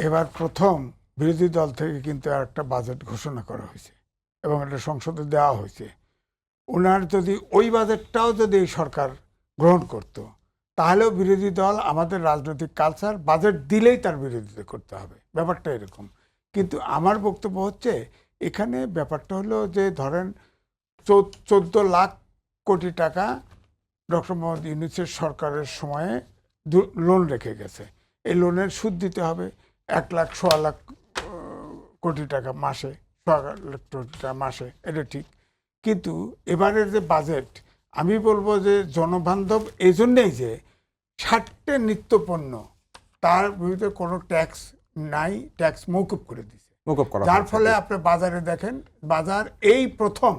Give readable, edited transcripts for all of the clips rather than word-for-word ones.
এবার প্রথম বিরোধী দল থেকে কিন্তু একটা বাজেট ঘোষণা করা হয়েছে এবং এটা সংসদে দেওয়া হয়েছে। ওনার যদি ওই বাজেটটাও যদি এই সরকার গ্রহণ করত, তাহলেও বিরোধী দল, আমাদের রাজনৈতিক কালচার, বাজেট দিলেই তার বিরোধিতা করতে হবে, ব্যাপারটা এরকম। কিন্তু আমার বক্তব্য হচ্ছে এখানে ব্যাপারটা হলো যে ধরেন 14 লাখ কোটি টাকা ডক্টর মোহাম্মদ ইউনূসের সরকারের সময়ে লোন রেখে গেছে। এই লোনের সুদ দিতে হবে 1 লাখ 1.25 লাখ কোটি টাকা মাসে, 1.25 লাখ কোটি টাকা মাসে, এটা ঠিক। কিন্তু এবারের যে বাজেট, আমি বলবো যে জনবান্ধব এই জন্যেই যে 60টে নিত্যপণ্য তার বিরুদ্ধে কোনো ট্যাক্স নাই, ট্যাক্স মৌকুব করে দিছে, যার ফলে আপনি বাজারে দেখেন, বাজার এই প্রথম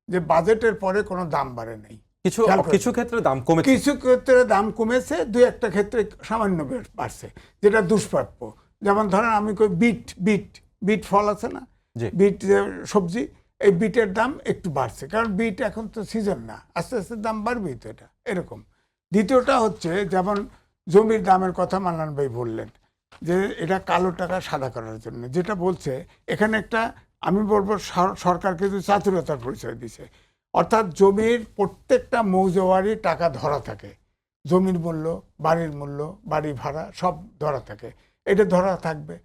যে বাজেটের পরে কোনো দাম বাড়ে নাই। কিছু ক্ষেত্রে দাম কমেছে, কিছু ক্ষেত্রে দাম কমেছে, 2-1টা ক্ষেত্রে সামান্য বাড়ছে, যেটা দুষ্প্রাপ্য। যেমন ধরেন আমি কই বিট ফল আছে না, বিট সবজি, এই বিটের দাম একটু বাড়ছে, কারণ বিট এখন তো সিজন না, আস্তে আস্তে দাম বাড়বেই তো, এটা এরকম। দ্বিতীয়টা হচ্ছে যেমন জমির দামের কথা মান্নান ভাই বললেন যে এটা কালো টাকা সাদা করার জন্য, যেটা বলছে এখানে একটা, আমি বলবো সরকার কিন্তু চাতুরতার পরিচয় দিছে। অর্থাৎ জমির প্রত্যেকটা মৌজাওয়ারি টাকা ধরা থাকে, জমির মূল্য, বাড়ির মূল্য, বাড়ি ভাড়া সব ধরা থাকে, এটা ধরা থাকবে।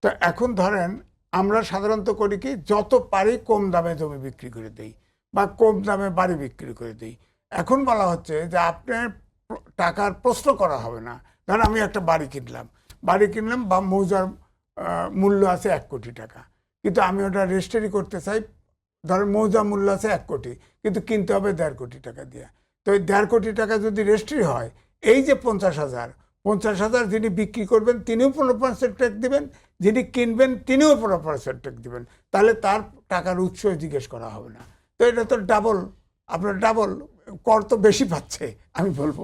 তো এখন ধরেন আমরা সাধারণত করি কি, যত পারি কম দামে জমি বিক্রি করে দেই বা কম দামে বাড়ি বিক্রি করে দিই। এখন বলা হচ্ছে যে আপনার টাকার প্রশ্ন করা হবে না। ধরেন আমি একটা বাড়ি কিনলাম বা মৌজার মূল্য আছে 1 কোটি টাকা, কিন্তু আমি ওটা রেজিস্ট্রি করতে চাই, ধরেন মৌজা মূল্য আছে 1 কোটি, কিন্তু কিনতে হবে 1.5 কোটি টাকা দিয়ে। তো এই 1.5 কোটি টাকা যদি রেজিস্ট্রি হয়, এই যে 50,000 যিনি বিক্রি করবেন তিনিও 15% ট্যাক্স দিবেন, যিনি কিনবেন তিনিও 15% ট্যাক্স দিবেন, তাহলে তার টাকার উৎস জিজ্ঞেস করা হবে না। তো এটা তো ডাবল, আপনার ডাবল কর তো বেশি পাচ্ছে, আমি বলবো।